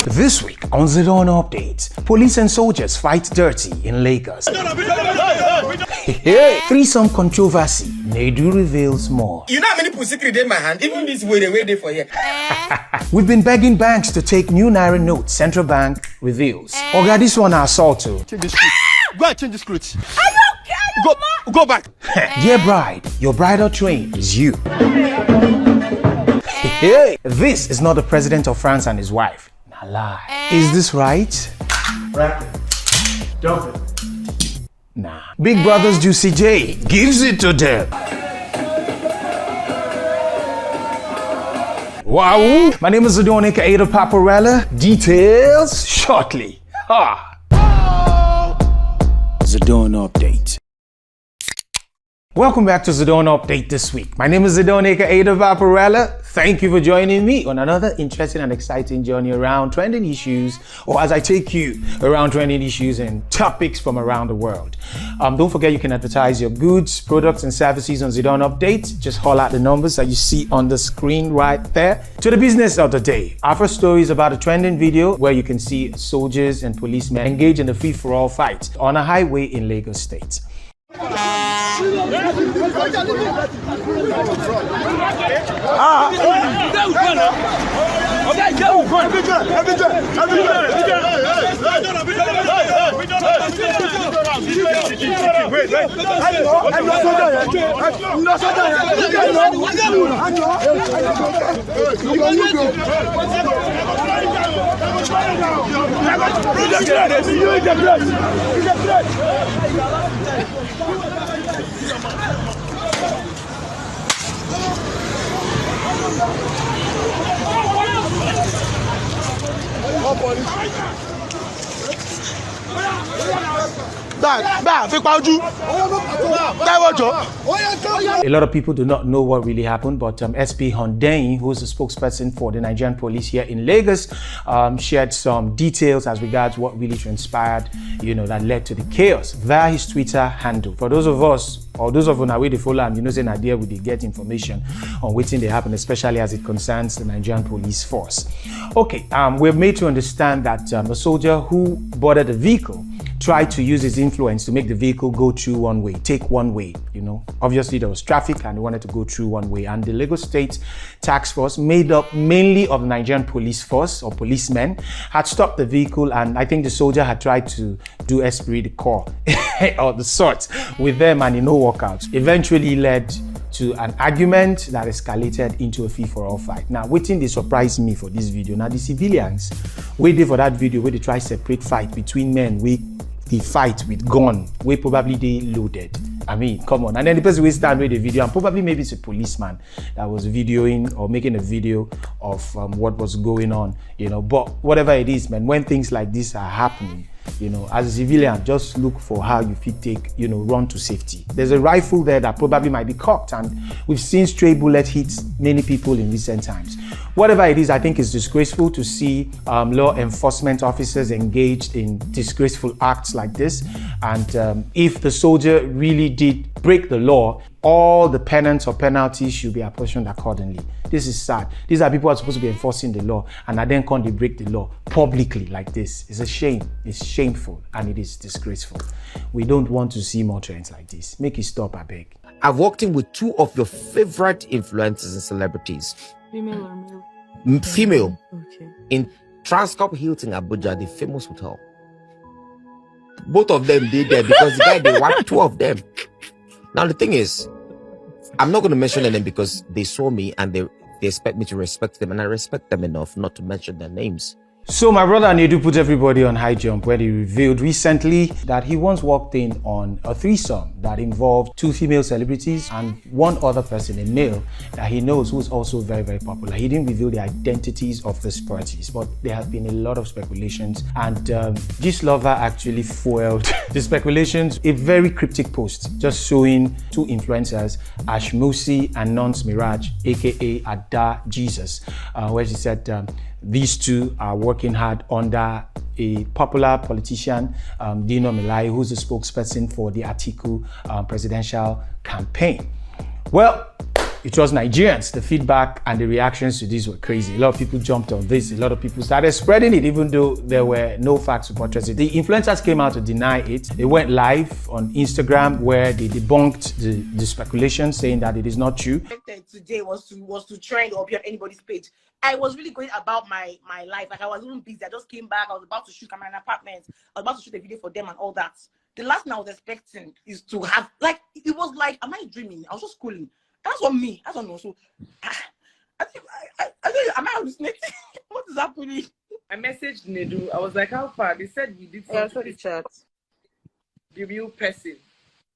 This week on Zdon Update, police and soldiers fight dirty in Lagos. Threesome controversy, Naira reveals more. You know how many pussy in my hand? Even this way they wait for here. We've been begging banks to take new Naira notes, Central Bank reveals. Oga, this one assault too. Change the script. Go and change the script. Are you okay? Go back. Dear bride, your bridal train is you. This is not the president of France and his wife. Nah, lie. Is this right? Bracket. Dump it. Nah. Big Brother's Juicy J gives it to them. Wow. My name is Zdon Update. Details shortly. Ha. Zdon Update. Welcome back to Zdon Update this week. My name is Zdon Update. Thank you for joining me on another interesting and exciting journey around trending issues, or as I take you around trending issues and topics from around the world. Don't forget you can advertise your goods, products, and services on Zdon Update. Just holler at the numbers that you see on the screen right there. To the business of the day. Our first story is about a trending video where you can see soldiers and policemen engage in a free-for-all fight on a highway in Lagos State. A lot of people do not know what really happened, but SP Hondain, who's the spokesperson for the Nigerian police here in Lagos, shared some details as regards what really transpired, that led to the chaos via his Twitter handle. For those of us, or those of you now they follow him, say an idea we get information on what's they happen, especially as it concerns the Nigerian police force. Okay, we're made to understand that a soldier who boarded a vehicle tried to use his influence to make the vehicle go through one way, take one way. Obviously there was traffic and they wanted to go through one way, and the Lagos State Task Force, made up mainly of the Nigerian police force or policemen, had stopped the vehicle, and I think the soldier had tried to do esprit de corps or the sorts with them, and no workout. Eventually led to an argument that escalated into a free-for-all fight. Now, waiting they surprised me for this video. Now, the civilians waiting for that video where they try separate fight between men with the fight with gun, where probably they loaded. I mean, come on. And then the person will stand with the video, and probably maybe it's a policeman that was videoing or making a video of what was going on, But whatever it is, man, when things like this are happening, as a civilian, just look for how you fit take, run to safety. There's a rifle there that probably might be cocked, and we've seen stray bullet hits many people in recent times. Whatever it is, I think it's disgraceful to see law enforcement officers engaged in disgraceful acts like this. And if the soldier really did break the law, all the penance or penalties should be apportioned accordingly. This is sad. These are people who are supposed to be enforcing the law, and then can't they break the law publicly like this? It's a shame. It's shameful, and it is disgraceful. We don't want to see more trends like this. Make it stop, I beg. I've walked in with two of your favorite influencers and celebrities. Female or male? Female. Okay. In Transcorp Hilton, Abuja, the famous hotel. Both of them did there because the guy, they wiped two of them. Now, the thing is, I'm not going to mention their name because they saw me and they expect me to respect them, and I respect them enough not to mention their names. So my brother Nedu put everybody on high jump when he revealed recently that he once walked in on a threesome that involved two female celebrities and one other person, a male, that he knows who's also very, very popular. He didn't reveal the identities of these parties, but there have been a lot of speculations, and this lover actually foiled the speculations. A very cryptic post just showing two influencers, Ash Musi and Nons Mirage, aka Ada Jesus, where she said these two are working hard under a popular politician, Dino Melai, who's the spokesperson for the Atiku presidential campaign. Well, It was Nigerians. The feedback and the reactions to this were crazy. A lot of people jumped on this. A lot of people started spreading it, even though there were no facts to buttress it. The influencers came out to deny it. They went live on Instagram where they debunked the speculation, saying that it is not true. Today was to trend or be on anybody's page. I was really going about my life. Like I was even busy. I just came back. I was about to shoot camera in an apartment. I was about to shoot a video for them and all that. The last thing I was expecting is to have, like, it was like, am I dreaming? I was just schooling. That's on me. I don't know. So I think am I hallucinating? What is happening? I messaged Nedu. I was like, how far? They said we did something. I saw the chat. The real person.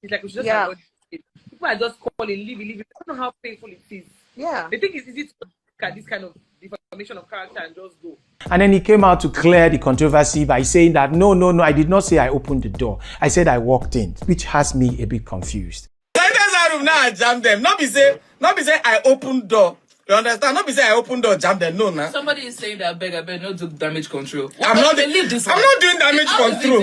He's like, we should just Yeah. avoid it. People are just calling, leave it. I don't know how painful it is. Yeah. They think it's easy to look at this kind of defamation of character and just go. And then he came out to clear the controversy by saying that, no, I did not say I opened the door. I said I walked in, which has me a bit confused. Now I jam them. Not be say I open door. You understand? Not be say I open door, jam them. No, nah. Somebody is saying that beg, not do damage control. I'm not doing damage control.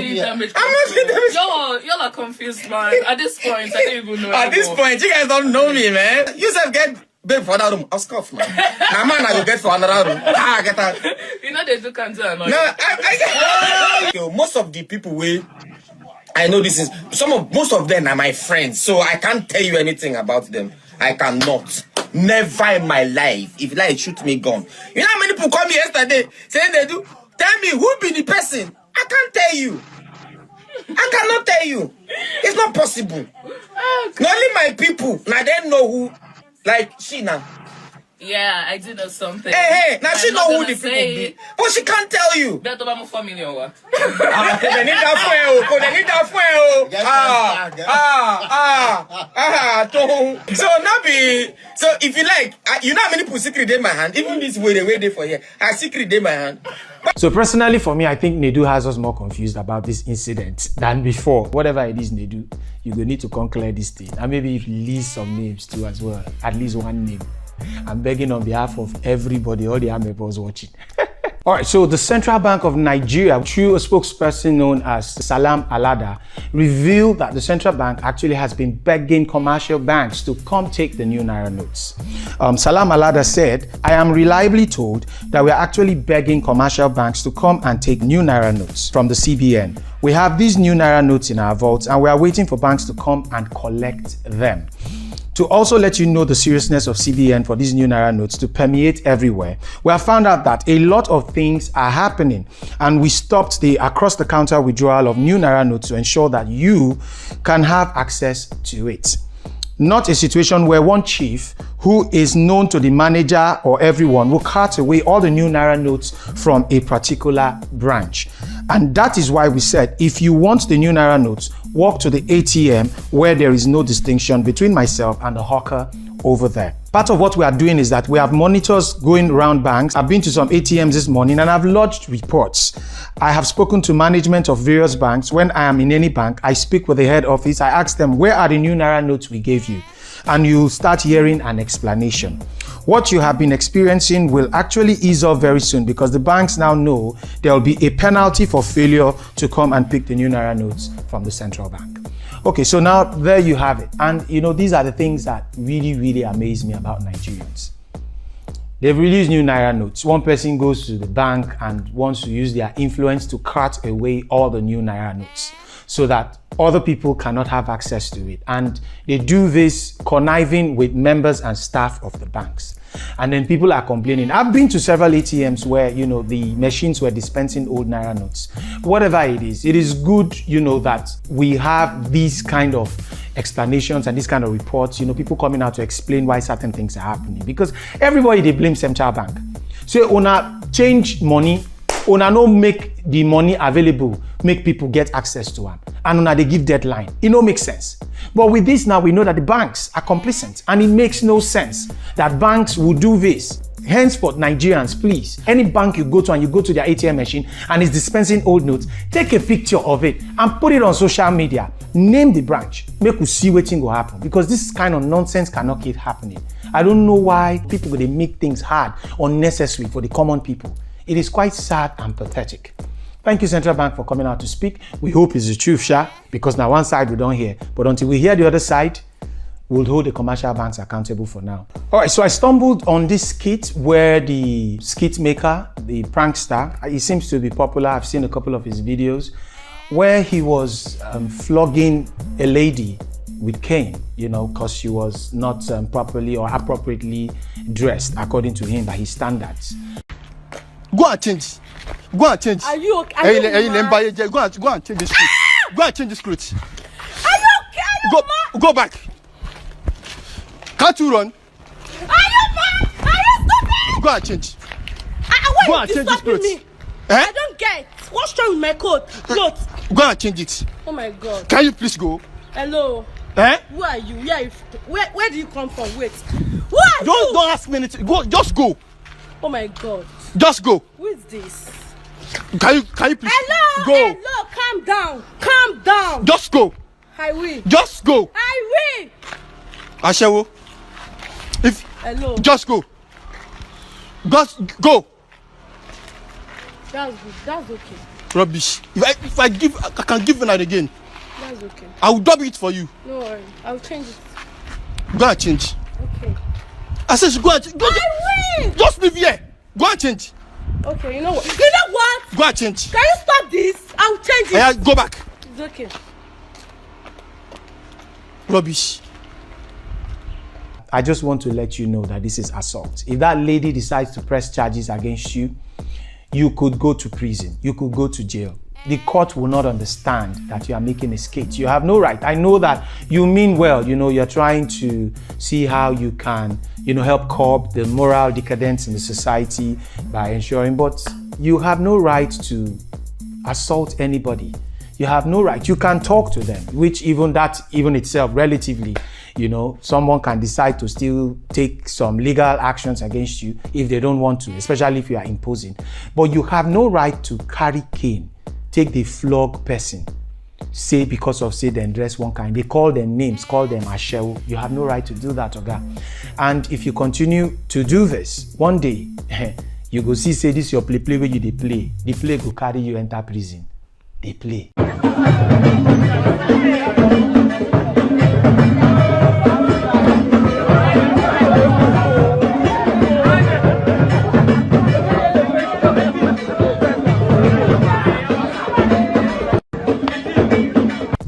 Y'all are confused, man. At this point, I don't even know. At this point, you guys don't know me, man. You said get babe for that room. I'll scoff, man. Now, man, I will get for another room. Get out. You know they do cancel and all. No, Yo, most of the people I know this is most of them are my friends, so I can't tell you anything about them. I cannot. Never in my life. If you like, shoot me gun. You know how many people called me yesterday saying they do? Tell me who be the person. I can't tell you. I cannot tell you. It's not possible. Not only my people. Now they know who. Like she now. Yeah, I did know something. Hey, now she know who the people be. But she can't tell you. That's about 4 million. They need that So now so if you like, you know how many people secret in my hand? Even this way they wait for here. I secret in my hand. So personally for me, I think Nedu has us more confused about this incident than before. Whatever it is, Nedu, you will need to conclude this thing. And maybe release some names too as well. At least one name. I'm begging on behalf of everybody, all the amebos watching. All right, so the Central Bank of Nigeria, through a spokesperson known as Salam Alada, revealed that the central bank actually has been begging commercial banks to come take the new Naira notes. Salam Alada said, I am reliably told that we are actually begging commercial banks to come and take new Naira notes from the CBN. We have these new Naira notes in our vaults and we are waiting for banks to come and collect them. To also let you know the seriousness of CBN for these new Naira notes to permeate everywhere, we have found out that a lot of things are happening and we stopped the across-the-counter withdrawal of new Naira notes to ensure that you can have access to it. Not a situation where one chief who is known to the manager or everyone will cart away all the new Naira notes from a particular branch. And that is why we said, if you want the new Naira notes, walk to the ATM where there is no distinction between myself and the hawker over there. Part of what we are doing is that we have monitors going around banks. I've been to some ATMs this morning and I've lodged reports. I have spoken to management of various banks. When I am in any bank, I speak with the head office. I ask them, where are the new Naira notes we gave you? And you'll start hearing an explanation. What you have been experiencing will actually ease off very soon because the banks now know there will be a penalty for failure to come and pick the new Naira notes from the central bank. Okay, so now there you have it. And you know, these are the things that really amaze me about Nigerians. They've released new Naira notes. One person goes to the bank and wants to use their influence to cart away all the new Naira notes so that other people cannot have access to it. And they do this conniving with members and staff of the banks. And then people are complaining. I've been to several ATMs where, you know, the machines were dispensing old Naira notes. Whatever it is good, you know, that we have these kind of explanations and these kind of reports, you know, people coming out to explain why certain things are happening. Because everybody, they blame Central Bank. So, una change money, una no make the money available, make people get access to it. And una they give deadline. It no make sense. But with this now, we know that the banks are complicit and it makes no sense that banks will do this. Henceforth, Nigerians, please, any bank you go to and you go to their ATM machine and it's dispensing old notes, take a picture of it and put it on social media. Name the branch. Make us see what will happen because this kind of nonsense cannot keep happening. I don't know why people they make things hard, unnecessary for the common people. It is quite sad and pathetic. Thank you, Central Bank, for coming out to speak. We hope it's the truth, Sha, because now one side we don't hear. But until we hear the other side, will hold the commercial banks accountable for now. All right, so I stumbled on this skit where the skit maker, the prankster, he seems to be popular. I've seen a couple of his videos where he was flogging a lady with cane, you know, because she was not properly or appropriately dressed according to him by his standards. Go and change. Go and change. Are you okay? Go and change this clothes. Go and change this clothes. Are you okay? Go back. Can't you run? Are you mad? Are you stupid? Go and change. Why Go are and you change this stopping clothes. me? Eh? I don't get. What's wrong with my coat? Clothes. Go and change it. Oh my God. Can you please go? Hello. Eh? Who are you? Where do you come from? Wait. Who are you? Don't ask me anything. Go. Just go. Oh my God. Just go. Who is this? Can you please Hello. go? Hello. Calm down. Calm down. Just go. I will. Just go. I will. Ashewo. Hello. Just go. Just go. That's good. That's okay. Rubbish. If I can give it again. That's okay. I will double it for you. No worry. I'll change it. Go and change. Okay. I said go and change. I will. Just leave here. Go and change. Okay. You know what? You know what? Go and change. Can you stop this? I'll change it. Yeah, go back. It's okay. Rubbish. I just want to let you know that this is assault. If that lady decides to press charges against you, you could go to prison. You could go to jail. The court will not understand that you are making a skit. You have no right. I know that you mean well. You know, you're trying to see how you can, you know, help curb the moral decadence in the society by ensuring, but you have no right to assault anybody. You have no right. You can talk to them, which even itself, relatively, you know, someone can decide to still take some legal actions against you if they don't want to, especially if you are imposing. But you have no right to carry cane, take the flog person, say because of say they dress one kind, they call them names, call them ashewo. You have no right to do that, Oga. And if you continue to do this, one day you go see say this your play where you they play. The play go carry you enter prison. They play.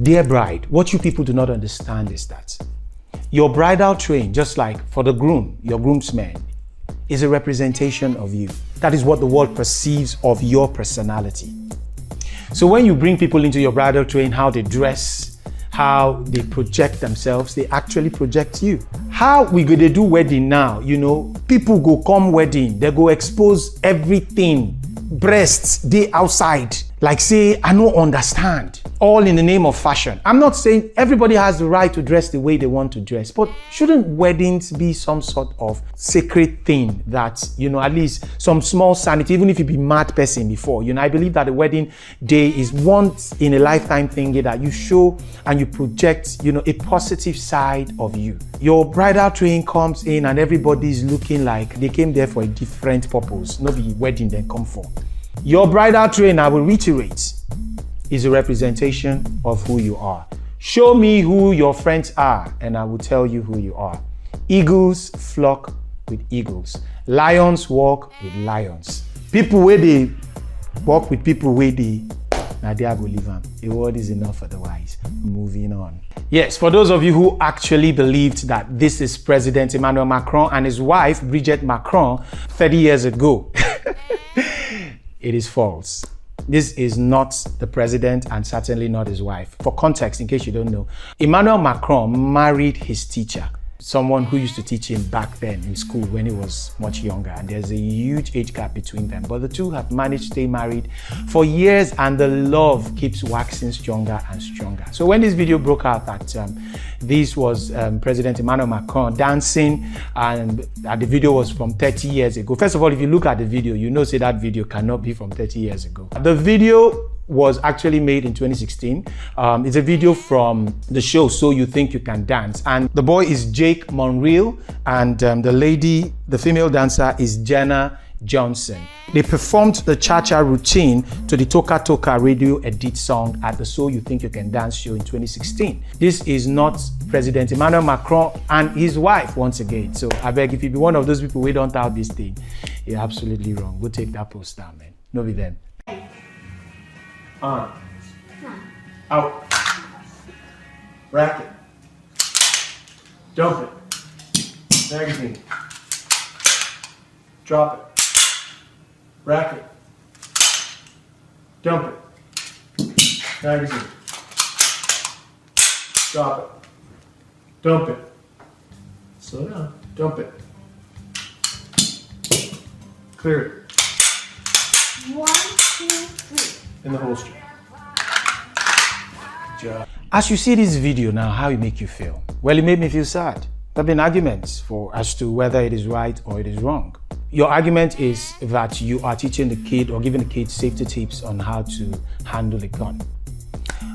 Dear bride, what you people do not understand is that your bridal train, just like for the groom, your groomsmen, is a representation of you. That is what the world perceives of your personality. So when you bring people into your bridal train, how they dress, how they project themselves, they actually project you. How we go to do wedding now, you know, people go come wedding, they go expose everything, breasts, they outside. Like say, I don't understand. All in the name of fashion. I'm not saying everybody has the right to dress the way they want to dress, but shouldn't weddings be some sort of sacred thing that, you know, at least some small sanity, even if you be mad person before, you know, I believe that the wedding day is once in a lifetime thing that you show and you project, you know, a positive side of you. Your bridal train comes in and everybody's looking like they came there for a different purpose, not the wedding they come for. Your bridal train, I will reiterate, is a representation of who you are. Show me who your friends are, and I will tell you who you are. Eagles flock with eagles. Lions walk with lions. People where they walk with people where they, now they go live on. A word is enough otherwise. Moving on. Yes, for those of you who actually believed that this is President Emmanuel Macron and his wife, Brigitte Macron, 30 years ago, it is false. This is not the president and certainly not his wife. For context, in case you don't know, Emmanuel Macron married his teacher, someone who used to teach him back then in school when he was much younger, and there's a huge age gap between them. But the two have managed to stay married for years, and the love keeps waxing stronger and stronger. So when this video broke out that this was President Emmanuel Macron dancing, and the video was from 30 years ago. First of all, if you look at the video, you know say that video cannot be from 30 years ago. The video was actually made in 2016. It's a video from the show So You Think You Can Dance, and the boy is Jake Monreal, and the lady, the female dancer, is Jenna Johnson. They performed the cha-cha routine to the Toka Toka radio edit song at the So You Think You Can Dance show in 2016. This is not President Emmanuel Macron and his wife once again. So I beg, if you be one of those people who don't doubt this thing, you're absolutely wrong. Go take that post down, man. No be them. On. Out. Rack it. Dump it. Magazine. Drop it. Rack it. Dump it. Magazine. Drop it. Dump it. Slow down. Dump it. Clear it. 1, 2, 3. In the holster. As you see this video now, how it make you feel? Well, it made me feel sad. There have been arguments as to whether it is right or it is wrong. Your argument is that you are teaching the kid or giving the kid safety tips on how to handle a gun.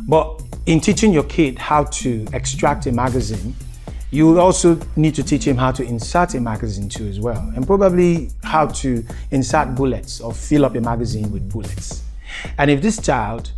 But in teaching your kid how to extract a magazine, you also need to teach him how to insert a magazine too as well, and probably how to insert bullets or fill up a magazine with bullets. And if this child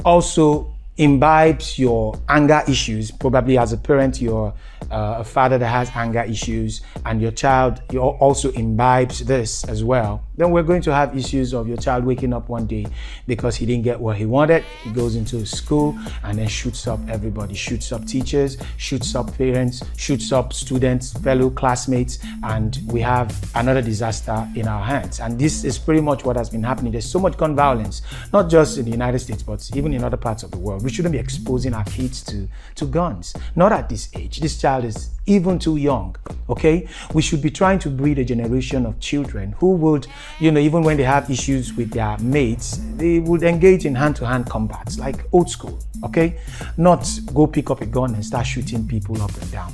also imbibes your anger issues, probably as a parent you're a father that has anger issues, and your child also imbibes this as well, then we're going to have issues of your child waking up one day because he didn't get what he wanted. He goes into school and then shoots up everybody, shoots up teachers, shoots up parents, shoots up students, fellow classmates, and we have another disaster in our hands. And this is pretty much what has been happening. There's so much gun violence, not just in the United States, but even in other parts of the world. We shouldn't be exposing our kids to guns, not at this age. This child is even too young, okay? We should be trying to breed a generation of children who would, even when they have issues with their mates, they would engage in hand-to-hand combats, like old school, okay? Not go pick up a gun and start shooting people up and down.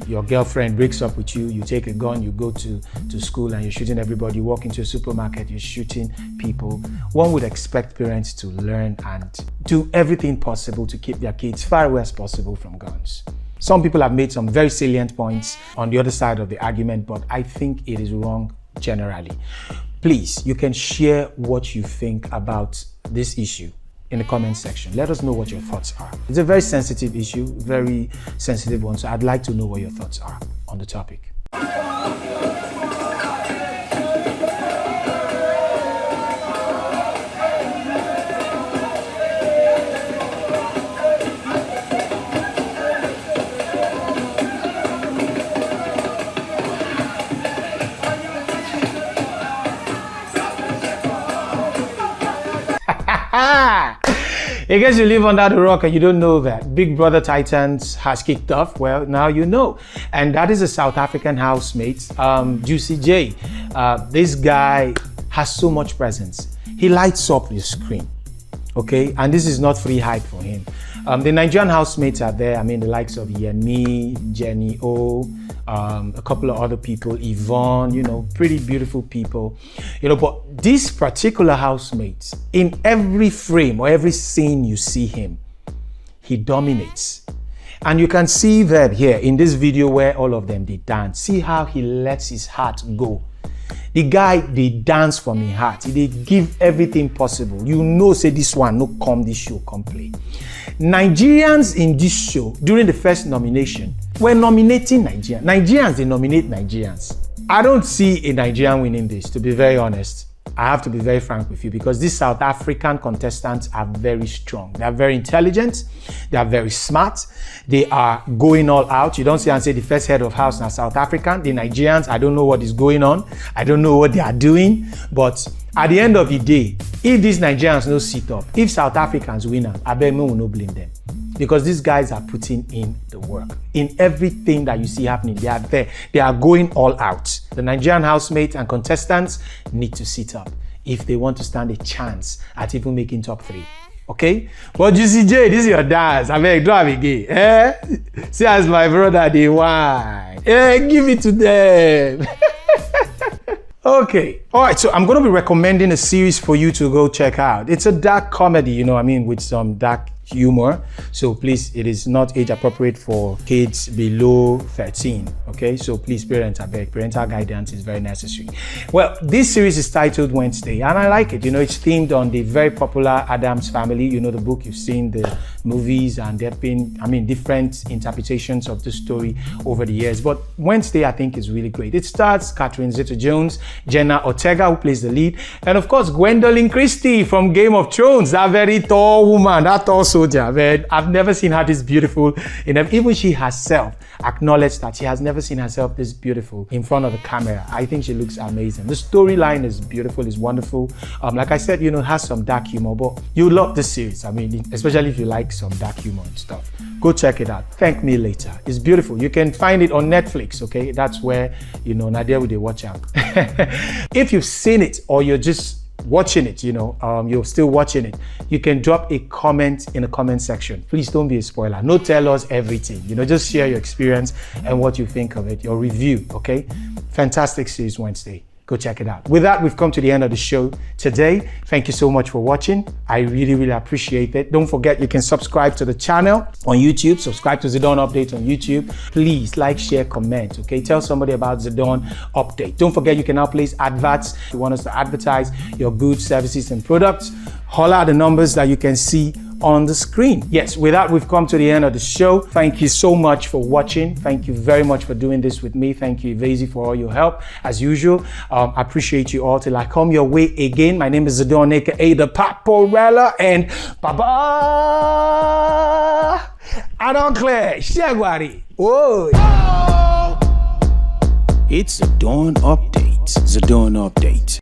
Your girlfriend breaks up with you, you take a gun, you go to school and you're shooting everybody. You walk into a supermarket, you're shooting people. One would expect parents to learn and do everything possible to keep their kids far away as possible from guns. Some people have made some very salient points on the other side of the argument, but I think it is wrong generally. Please, you can share what you think about this issue in the comment section. Let us know what your thoughts are. It's a very sensitive issue, very sensitive one, so I'd like to know what your thoughts are on the topic. In case you live under the rock and you don't know that Big Brother Titans has kicked off, well, now you know. And that is a South African housemate, Juicy J. This guy has so much presence. He lights up the screen, okay? And this is not free hype for him. The Nigerian housemates are there. I mean, the likes of Yemi, Jenny O, a couple of other people, Yvonne, pretty beautiful people, but this particular housemate, in every frame or every scene you see him, he dominates. And you can see that here in this video where all of them, they dance. See how he lets his heart go. The guy, they dance from his heart. They give everything possible. Say this one, no come this show, come play. Nigerians in this show, during the first nomination, were nominating Nigerians. Nigerians, they nominate Nigerians. I don't see a Nigerian winning this, to be very honest. I have to be very frank with you, because these South African contestants are very strong. They are very intelligent. They are very smart. They are going all out. You don't see and say the first head of house now South African. The Nigerians, I don't know what is going on. I don't know what they are doing. But at the end of the day, if these Nigerians no sit up, if South Africans win, I bet me will not blame them. Because these guys are putting in the work. In everything that you see happening, they are there. They are going all out. The Nigerian housemates and contestants need to sit up if they want to stand a chance at even making top 3. Okay? But Juicy J, this is your dance. I mean, do have again. See as my brother, they whine. Give it to them. Okay. All right. So I'm going to be recommending a series for you to go check out. It's a dark comedy, with some dark humor. So please, it is not age appropriate for kids below 13. Okay, so please, parents, I beg, parental guidance is very necessary. Well, this series is titled Wednesday, and I like it. You know, it's themed on the very popular Addams Family. You know the book, you've seen the movies, and there have been, different interpretations of the story over the years. But Wednesday, I think, is really great. It stars Catherine Zeta-Jones, Jenna Ortega, who plays the lead, and of course, Gwendolyn Christie from Game of Thrones, that very tall woman, that tall soldier. Man, I've never seen her this beautiful. Even she herself acknowledged that she has never seen herself this beautiful in front of the camera. I think she looks amazing. The storyline is beautiful, is wonderful. Like I said, it has some dark humor, but you love this series. Especially if you like some dark humor and stuff. Go check it out. Thank me later. It's beautiful. You can find it on Netflix, okay? That's where, Nadia will watch out. If you've seen it or you're just watching it, you're still watching it, you can drop a comment in the comment section. Please don't be a spoiler. No, tell us everything. Just share your experience and what you think of it, your review, okay? Fantastic series Wednesday. Go check it out. With that, we've come to the end of the show today. Thank you so much for watching. I really, really appreciate it. Don't forget, you can subscribe to the channel on YouTube. Subscribe to Zdon Update on YouTube. Please like, share, comment, okay? Tell somebody about Zdon Update. Don't forget, you can now place adverts. If you want us to advertise your goods, services, and products, holler at the numbers that you can see on the screen. Yes, with that, we've come to the end of the show. Thank you so much for watching. Thank you very much for doing this with me. Thank you, Ivezi, for all your help. As usual, I appreciate you all. Till I come your way again, my name is Zdon, aka the Paporella, and bye-bye. I don't clear. Shagwari. Whoa. It's Zdon Update. Zdon Update.